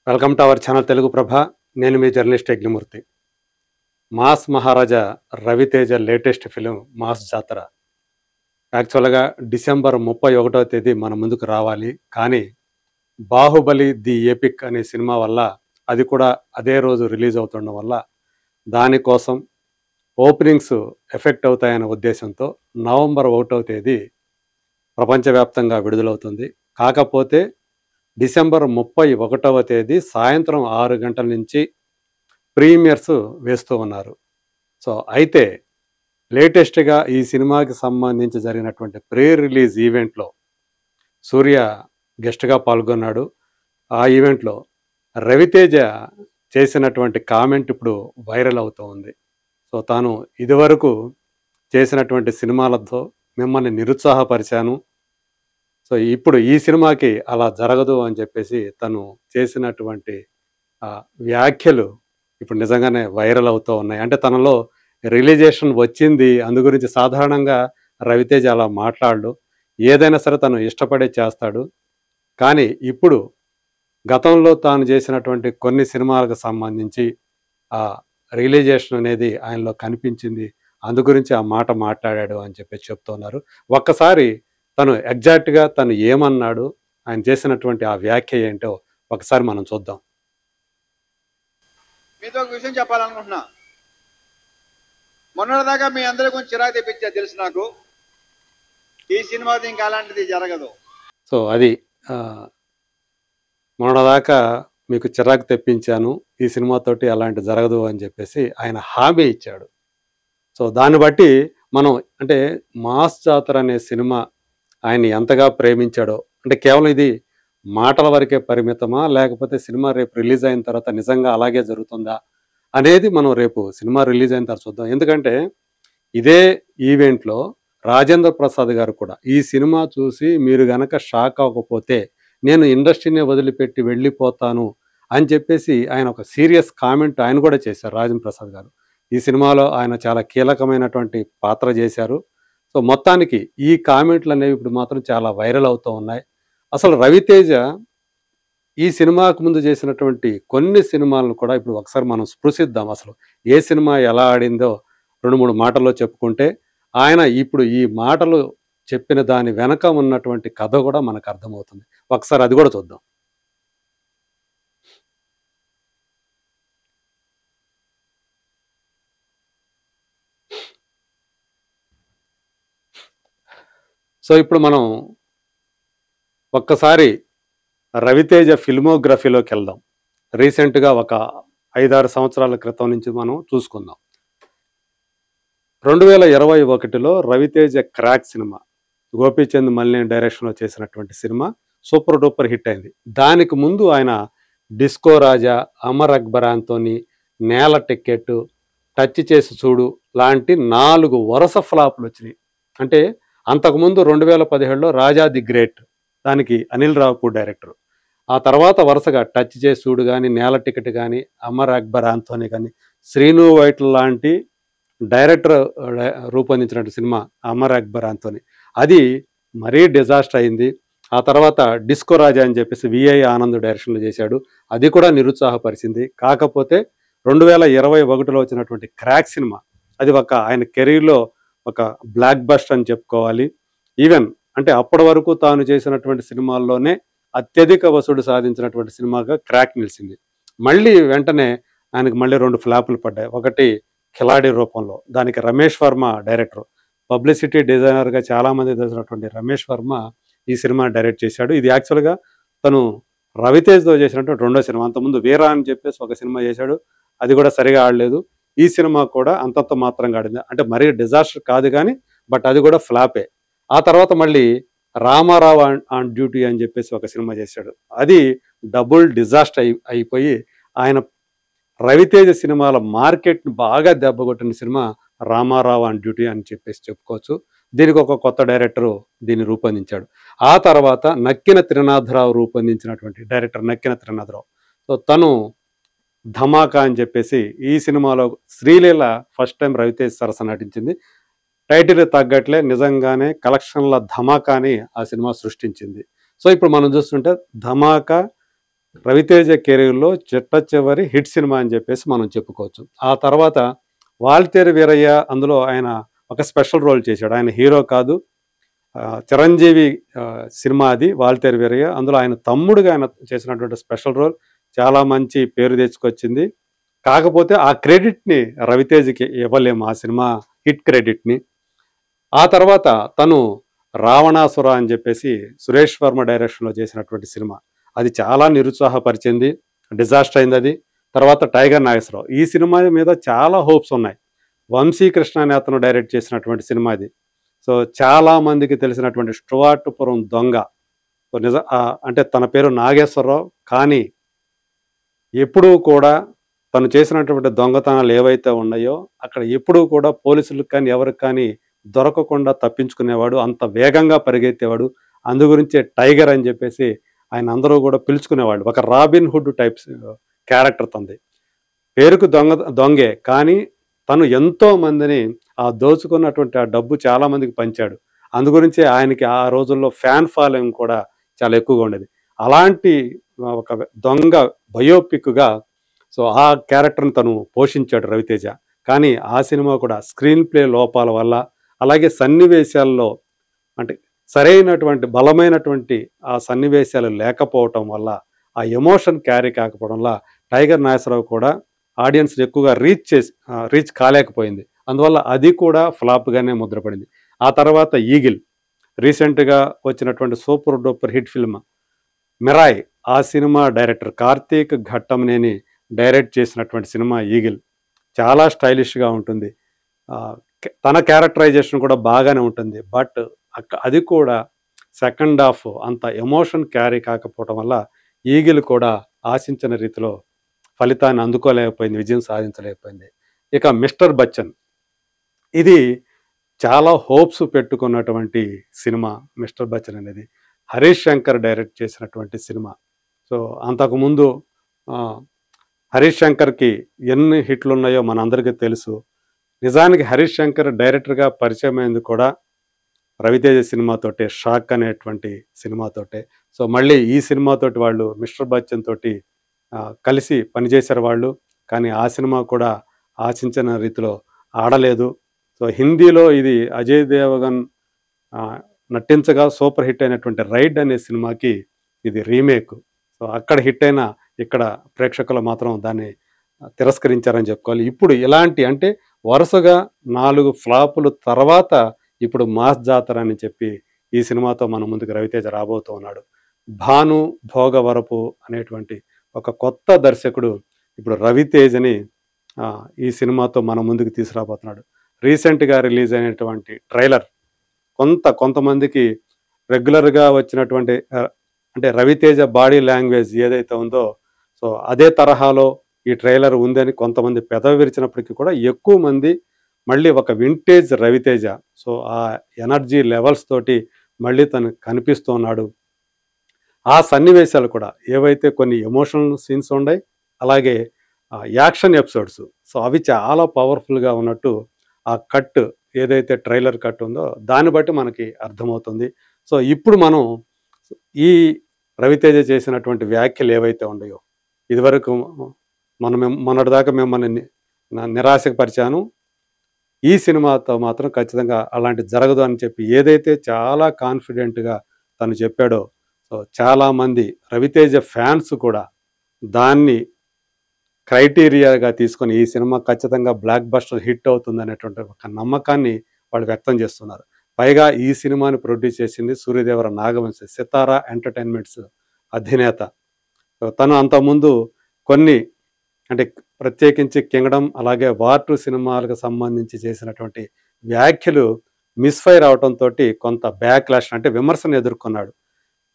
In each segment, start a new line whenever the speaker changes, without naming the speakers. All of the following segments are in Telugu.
Welcome to our channel Telugu Prabha. నేను మీ journalist Yagnamurthy. Mass Maharaja Raviteja latest film mass Jathara యాక్చువల్గా డిసెంబర్ 31వ తేదీ మన ముందుకు రావాలి. కానీ బాహుబలి ది ఎపిక్ అనే సినిమా వల్ల అది కూడా అదే రోజు రిలీజ్ అవుతుండడం వల్ల దానికోసం ఓపెనింగ్స్ ఎఫెక్ట్ అవుతాయనే ఉద్దేశంతో నవంబర్ 1వ తేదీ ప్రపంచవ్యాప్తంగా విడుదలవుతుంది. కాకపోతే డిసెంబర్ 31వ తేదీ సాయంత్రం 6 గంటల నుంచి ప్రీమియర్స్ వేస్తూ ఉన్నారు. సో అయితే లేటెస్ట్గా ఈ సినిమాకి సంబంధించి జరిగినటువంటి ప్రీ రిలీజ్ ఈవెంట్లో సూర్య గెస్ట్గా పాల్గొన్నాడు. ఆ ఈవెంట్లో రవితేజ చేసినటువంటి కామెంట్ ఇప్పుడు వైరల్ అవుతూ ఉంది. సో తాను ఇదివరకు చేసినటువంటి సినిమాలతో మిమ్మల్ని నిరుత్సాహపరిచాను, సో ఇప్పుడు ఈ సినిమాకి అలా జరగదు అని చెప్పేసి తను చేసినటువంటి వ్యాఖ్యలు ఇప్పుడు నిజంగానే వైరల్ అవుతూ ఉన్నాయి. అంటే తనలో రియలైజేషన్ వచ్చింది. అందు గురించి సాధారణంగా రవితేజ అలా మాట్లాడు, ఏదైనా సరే తను ఇష్టపడే చేస్తాడు. కానీ ఇప్పుడు గతంలో తాను చేసినటువంటి కొన్ని సినిమాలకు సంబంధించి ఆ రియలైజేషన్ అనేది ఆయనలో కనిపించింది. అందు గురించి ఆ మాట మాట్లాడాడు అని చెప్పేసి చెప్తున్నారు. ఒక్కసారి తను ఎగ్జాక్ట్గా తను ఏమన్నాడు, ఆయన చేసినటువంటి ఆ వ్యాఖ్య ఏంటో ఒకసారి మనం చూద్దాం.
మీతో ఒక విషయం చెప్పాలనుకుంటున్నా. మొన్నటిదాకా మీ అందరి గురించి చిరాకు తెప్పించా తెలుసు నాకు. ఈ సినిమాతో ఇంకా అలాంటిది జరగదు.
సో అది మొన్నటిదాకా మీకు చిరాకు తెప్పించాను, ఈ సినిమాతోటి అలాంటి జరగదు అని చెప్పేసి ఆయన హామీ ఇచ్చాడు. సో దాన్ని బట్టి మనం అంటే మాస్ జాతర అనే సినిమా ఆయన ఎంతగా ప్రేమించాడో, అంటే కేవలం ఇది మాటల వరకే పరిమితమా, లేకపోతే సినిమా రేపు రిలీజ్ అయిన తర్వాత నిజంగా అలాగే జరుగుతుందా అనేది మనం రేపు సినిమా రిలీజ్ అయిన తర్వాత చూద్దాం. ఎందుకంటే ఇదే ఈవెంట్లో రాజేంద్ర ప్రసాద్ గారు కూడా ఈ సినిమా చూసి మీరు గనక షాక్ అవ్వకపోతే నేను ఇండస్ట్రీని వదిలిపెట్టి వెళ్ళిపోతాను అని చెప్పేసి ఆయన ఒక సీరియస్ కామెంట్ ఆయన కూడా చేశారు. రాజేంద్ర ప్రసాద్ గారు ఈ సినిమాలో ఆయన చాలా కీలకమైనటువంటి పాత్ర చేశారు. సో మొత్తానికి ఈ కామెంట్లు అనేవి ఇప్పుడు మాత్రం చాలా వైరల్ అవుతూ ఉన్నాయి. అసలు రవితేజ ఈ సినిమాకు ముందు చేసినటువంటి కొన్ని సినిమాలను కూడా ఇప్పుడు ఒకసారి మనం స్పృశిద్దాం. అసలు ఏ సినిమా ఎలా ఆడిందో 2-3 మాటల్లో చెప్పుకుంటే ఆయన ఇప్పుడు ఈ మాటలు చెప్పిన దాని వెనక ఉన్నటువంటి కథ కూడా మనకు అర్థమవుతుంది. ఒకసారి అది కూడా చూద్దాం. సో ఇప్పుడు మనం ఒక్కసారి రవితేజ ఫిల్మోగ్రఫీలోకి వెళ్దాం. రీసెంట్గా ఒక 5-6 సంవత్సరాల క్రితం నుంచి మనం చూసుకుందాం. 2021లో రవితేజ క్రాక్ సినిమా గోపీచంద్ మల్లేని డైరెక్షన్లో చేసినటువంటి సినిమా సూపర్ డూపర్ హిట్ అయింది. దానికి ముందు ఆయన డిస్కో రాజా, అమర్ అక్బర్ ఆంథోనీ, నేల టికెట్, టచ్ చేసి చూడు లాంటి 4 వరుస ఫ్లాపులు వచ్చినాయి. అంటే అంతకుముందు 2017లో రాజా ది గ్రేట్, దానికి అనిల్ రావుపూర్ డైరెక్టర్. ఆ తర్వాత వరుసగా టచ్ చేసి చూడు కానీ, నేల టికెట్ కానీ, అమర్ అక్బర్ ఆంథోనీ కానీ, శ్రీను వైట్ల లాంటి డైరెక్టర్ రూపొందించినటువంటి సినిమా అమర్ అక్బర్ ఆంథోనీ, అది మరీ డిజాస్టర్ అయింది. ఆ తర్వాత డిస్కో రాజా అని చెప్పేసి విఐ ఆనంద్ డైరెక్షన్లో చేశాడు, అది కూడా నిరుత్సాహపరిచింది. కాకపోతే 2021లో వచ్చినటువంటి క్రాక్ సినిమా అది ఒక ఆయన కెరీర్లో ఒక బ్లాక్ బస్టర్ అని చెప్పుకోవాలి. ఈవెన్ అంటే అప్పటి వరకు తాను చేసినటువంటి సినిమాల్లోనే అత్యధిక వసూలు సాధించినటువంటి సినిమాగా క్రాక్ నిలిచింది. మళ్ళీ వెంటనే ఆయనకు మళ్ళీ 2 ఫ్లాపులు పడ్డాయి. ఒకటి కిలాడి రూపంలో, దానికి రమేష్ వర్మ డైరెక్టర్, పబ్లిసిటీ డిజైనర్గా చాలామంది తెలిసినటువంటి రమేష్ వర్మ ఈ సినిమా డైరెక్ట్ చేశాడు. ఇది యాక్చువల్గా తను రవితేజ్తో చేసినటువంటి 2వ సినిమా. అంతకుముందు వీరా అని చెప్పేసి ఒక సినిమా చేశాడు, అది కూడా సరిగా ఆడలేదు. ఈ సినిమా కూడా అంతంత మాత్రంగా ఆడింది, అంటే మరీ డిజాస్టర్ కాదు కానీ బట్ అది కూడా ఫ్లాపే. ఆ తర్వాత మళ్ళీ రామారావు ఆన్ డ్యూటీ అని చెప్పేసి ఒక సినిమా చేశాడు, అది డబుల్ డిజాస్టర్ అయిపోయి ఆయన రవితేజ సినిమాల మార్కెట్ని బాగా దెబ్బకొట్టిన సినిమా రామారావు ఆన్ డ్యూటీ అని చెప్పేసి చెప్పుకోవచ్చు. దీనికి ఒక కొత్త డైరెక్టరు దీన్ని రూపొందించాడు. ఆ తర్వాత నక్కిన త్రినాథరావు రూపొందించినటువంటి డైరెక్టర్ నక్కిన త్రినాథరావు, సో తను ధమాకా అని చెప్పేసి ఈ సినిమాలో శ్రీలీల ఫస్ట్ టైం రవితేజ సరసన నటించింది. టైటిల్ తగ్గట్లే నిజంగానే కలెక్షన్ల ధమాకాని ఆ సినిమా సృష్టించింది. సో ఇప్పుడు మనం చూస్తుంటే ధమాకా రవితేజ కెరీర్లో చిట్ట చివరి హిట్ సినిమా అని చెప్పేసి మనం చెప్పుకోవచ్చు. ఆ తర్వాత వాల్తేరు వీరయ్య, అందులో ఆయన ఒక స్పెషల్ రోల్ చేశాడు. ఆయన హీరో కాదు. చిరంజీవి సినిమా అది వాల్తేరు వీరయ్య. అందులో ఆయన తమ్ముడుగా ఆయన చేసినటువంటి స్పెషల్ రోల్ చాలా మంచి పేరు తెచ్చుకొచ్చింది. కాకపోతే ఆ క్రెడిట్‌ని రవితేజకి ఇవ్వలేము, ఆ సినిమా హిట్ క్రెడిట్‌ని. ఆ తర్వాత తను 'రావణాసుర' అని చెప్పేసి సురేష్ వర్మ డైరెక్షన్‌లో చేసినటువంటి సినిమా. అది చాలా నిరుత్సాహపరిచింది. డిజాస్టర్ అయిందది. తర్వాత 'టైగర్ నాగేశ్వరరావు'. ఈ సినిమా మీద చాలా హోప్స్ ఉన్నాయి. వంశీకృష్ణ అనే అతను డైరెక్ట్ చేసినటువంటి సినిమా ఇది. సో, చాలా మందికి తెలిసినటువంటి 'స్టువర్ట్‌పురం దొంగ'. సో, అంటే తన పేరు నాగేశ్వరరావు. కానీ ఎప్పుడూ కూడా తను చేసినటువంటి దొంగతనాలు ఏవైతే ఉన్నాయో, అక్కడ ఎప్పుడూ కూడా పోలీసులకు కానీ, ఎవరికి కానీ దొరకకుండా తప్పించుకునేవాడు. అంత వేగంగా పరిగెత్తేవాడు. అందు గురించే 'టైగర్' అని చెప్పేసి ఆయన అందరూ కూడా పిలుచుకునేవాళ్ళు. ఒక 'రాబిన్ హుడ్' టైప్స్ క్యారెక్టర్ తనది. పేరుకు దొంగే. కానీ తను ఎంతో మందిని దోచుకున్నటువంటి ఆ డబ్బు చాలా మందికి పంచాడు. అందుగురించే ఆయనకి ఆ రోజుల్లో ఫ్యాన్ ఫాలోయింగ్ కూడా చాలా ఎక్కువగా ఉండేది. అలాంటి ఒక దొంగ బయోపిక్‌గా సో, ఆ క్యారెక్టర్‌ని తను పోషించాడు రవితేజ. కానీ ఆ సినిమా కూడా స్క్రీన్ ప్లే లోపాల వల్ల, అలాగే సన్నివేశాల్లో అంటే సరైనటువంటి బలమైనటువంటి ఆ సన్నివేశాలు లేకపోవటం వల్ల, ఆ ఎమోషన్ క్యారీ కాకపోవడం వల్ల 'టైగర్ నాగేశ్వరరావు' కూడా ఆడియన్స్‌ని ఎక్కువగా రీచ్ కాలేకపోయింది. అందువల్ల అది కూడా ఫ్లాప్‌గానే ముద్రపడింది. ఆ తర్వాత 'ఈగిల్' రీసెంట్‌గా వచ్చినటువంటి super duper hit film 'Mirai'. ఆ సినిమా డైరెక్టర్ కార్తీక్ ఘట్టమనేని డైరెక్ట్ చేసినటువంటి సినిమా 'ఈగిల్'. చాలా స్టైలిష్‌గా ఉంటుంది. తన క్యారెక్టరైజేషన్ కూడా బాగానే ఉంటుంది. బట్ అది కూడా సెకండ్ హాఫ్ అంత ఎమోషన్ క్యారీ కాకపోవటం వల్ల 'ఈగిల్' కూడా ఆశించిన రీతిలో ఫలితాన్ని అందుకోలేకపోయింది. విజయం సాధించలేకపోయింది. ఇక 'మిస్టర్ బచ్చన్' ఇది చాలా హోప్స్ పెట్టుకున్నటువంటి సినిమా 'మిస్టర్ బచ్చన్' అనేది. హరీష్ శంకర్ డైరెక్ట్ చేసినటువంటి సినిమా. సో, అంతకుముందు హరీష్ శంకర్‌కి ఎన్ని హిట్లున్నాయో మనందరికీ తెలుసు. నిజానికి హరీష్ శంకర్ డైరెక్టర్‌గా పరిచయమైంది కూడా రవితేజ సినిమాతోటే, 'షాక్' అనేటువంటి సినిమాతోటే. సో, మళ్ళీ ఈ సినిమాతోటి వాళ్ళు 'మిస్టర్ బచ్చన్' తోటి కలిసి పనిచేశారు వాళ్ళు. కానీ ఆ సినిమా కూడా ఆశించిన రీతిలో ఆడలేదు. సో, హిందీలో ఇది అజయ్ దేవగన్ నటించగా సూపర్ హిట్ అయినటువంటి 'రైడ్' అనే సినిమాకి ఇది రీమేక్. సో, అక్కడ హిట్ అయిన ఇక్కడ ప్రేక్షకులు మాత్రం దాన్ని తిరస్కరించారని చెప్పుకోవాలి. ఇప్పుడు ఇలాంటి అంటే వరుసగా 4 ఫ్లాపులు తర్వాత ఇప్పుడు 'మాస్ జాతర' అని చెప్పి ఈ సినిమాతో మన ముందుకు రవితేజ రాబోతూ ఉన్నాడు. 'భాను భోగవరపు' అనేటువంటి ఒక కొత్త దర్శకుడు ఇప్పుడు రవితేజని ఈ సినిమాతో మన ముందుకు తీసుకురాబోతున్నాడు. రీసెంట్‌గా రిలీజ్ అయినటువంటి ట్రైలర్ కొంతమందికి రెగ్యులర్‌గా వచ్చినటువంటి అంటే రవితేజ బాడీ లాంగ్వేజ్ ఏదైతే ఉందో, సో, అదే తరహాలో ఈ ట్రైలర్ ఉందని కొంతమంది పెదవి విరిచినప్పటికీ కూడా ఎక్కువ మంది మళ్ళీ ఒక వింటేజ్ రవితేజ, సో, ఆ ఎనర్జీ లెవెల్స్ తోటి మళ్ళీ తను కనిపిస్తూ ఉన్నాడు. ఆ సన్నివేశాలు కూడా ఏవైతే కొన్ని ఎమోషనల్ సీన్స్ ఉన్నాయి, అలాగే యాక్షన్ ఎపిసోడ్స్, సో, అవి చాలా పవర్ఫుల్‌గా ఉన్నట్టు ఆ కట్ ఏదైతే ట్రైలర్ కట్ ఉందో దాన్ని బట్టి మనకి అర్థమవుతుంది. సో, ఇప్పుడు మనం ఈ రవితేజ చేసినటువంటి వ్యాఖ్యలు ఏవైతే ఉన్నాయో, ఇదివరకు మొన్నటిదాకా మిమ్మల్ని నిరాశపరిచాను. ఈ సినిమాతో మాత్రం ఖచ్చితంగా అలాంటిది జరగదు అని చెప్పి ఏదైతే చాలా కాన్ఫిడెంట్‌గా తను చెప్పాడో, సో, చాలామంది రవితేజ ఫ్యాన్స్ కూడా దాన్ని క్రైటీరియాగా తీసుకొని ఈ సినిమా ఖచ్చితంగా బ్లాక్ బస్టర్ హిట్ అవుతుందనేటువంటి ఒక నమ్మకాన్ని వాళ్ళు వ్యక్తం చేస్తున్నారు. పైగా ఈ సినిమాని ప్రొడ్యూస్ చేసింది సూర్యదేవర నాగవంశి, సితారా ఎంటర్‌టైన్‌మెంట్స్ అధినేత. సో, తను అంతకుముందు కొన్ని అంటే ప్రత్యేకించి 'కింగ్డమ్' అలాగే 'వార్ 2' సినిమాలకు సంబంధించి చేసినటువంటి వ్యాఖ్యలు మిస్‌ఫైర్ అవటంతోటి కొంత బ్యాక్‌లాష్ అంటే విమర్శను ఎదుర్కొన్నాడు.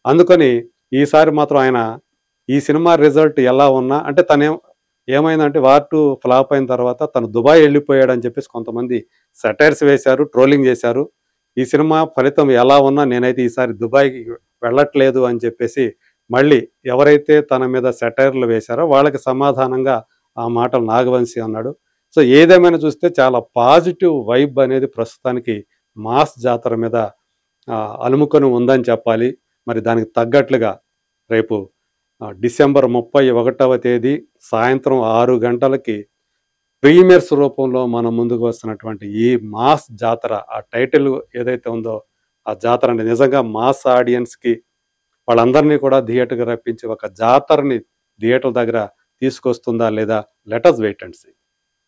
అందుకని ఈసారి మాత్రం ఆయన ఈ సినిమా రిజల్ట్ ఎలా ఉన్నా అంటే ఏమైందంటే 'వార్ 2' ఫ్లాప్ అయిన తర్వాత తను దుబాయ్ వెళ్ళిపోయాడని చెప్పేసి కొంతమంది సెటైర్స్ వేశారు, ట్రోలింగ్ చేశారు. ఈ సినిమా ఫలితం ఎలా ఉన్నా నేనైతే ఈసారి దుబాయ్‌కి వెళ్ళట్లేదు అని చెప్పేసి మళ్ళీ ఎవరైతే తన మీద సెటైర్లు వేశారో వాళ్ళకి సమాధానంగా ఆ మాటలు నాగవంశి అన్నాడు. సో, ఏదేమైనా చూస్తే చాలా పాజిటివ్ వైబ్ అనేది ప్రస్తుతానికి 'మాస్ జాతర' మీద అలుముకొని ఉందని చెప్పాలి. మరి దానికి తగ్గట్లుగా రేపు డిసెంబర్ 31వ తేదీ సాయంత్రం 6 గంటలకి ప్రీమియర్స్ రూపంలో మన ముందుకు వస్తున్నటువంటి ఈ మాస్ జాతర, ఆ టైటిల్ ఏదైతే ఉందో ఆ జాతర అంటే నిజంగా మాస్ ఆడియన్స్‌కి వాళ్ళందరినీ కూడా థియేటర్‌కి రప్పించి ఒక జాతరని థియేటర్ దగ్గర తీసుకొస్తుందా లేదా? Let us wait and see.